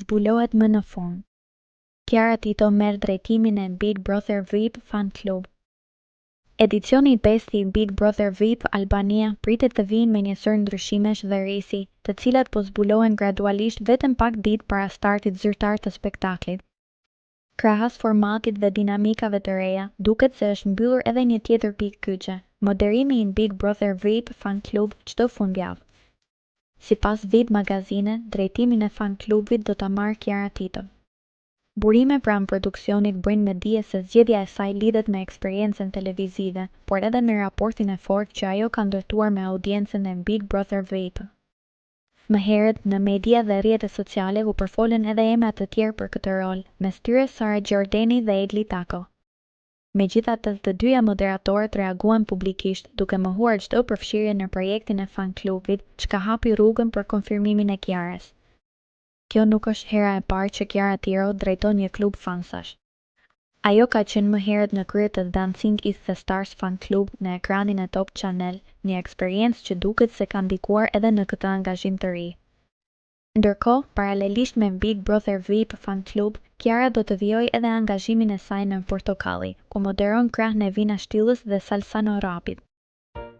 zbulohet më në fund. Kiara Tito merr drejtimin e Big Brother VIP Fan Club. Edicioni i 5 i Big Brother VIP Albania pritet të vinë me një sër ndryshimesh dhe risi, të cilat po zbulohen gradualisht vetëm pak ditë para startit zyrtar të spektaklit. Krahas formatit dhe dinamikave të reja, duket se është mbyllur edhe një tjetër pikë kyçe, moderimi i Big Brother VIP Fan Club çdo fundjavë. Sipas VIP Magazine, drejtimin e fan klubit do ta marrë Kiara Tito. Burime pranë produksionit bëjnë me dije se zgjedhja e saj lidhet me eksperiencën televizive, por edhe me raportin e fortë që ajo ka ndërtuar me audiencën e Big Brother VIP. Më herët, në media dhe rrjetet sociale u përfolën edhe emra të tjerë për këtë rol, mes tyre Sara Gjordeni dhe Edli Tako. Megjithatë, të dyja moderatorët reaguan publikisht, duke mohuar çdo përfshirje në projektin e fan klubit, çka hapi rrugën për konfirmimin e Kiarës. Kjo nuk është hera e parë që Kiara Tito drejton një klub fansash. Ajo ka qenë më herët në krye të Dancing with the Stars Fan Club në ekranin e Top Channel, një eksperiencë që duket se ka ndikuar edhe në këtë angazhim të ri. Ndërkohë, paralelisht me Big Brother VIP Fan Club, Kiara do të vijojë edhe angazhimin e saj në Portokalli, ku moderon krah Nevina Shtyllës dhe Salsano Rapit.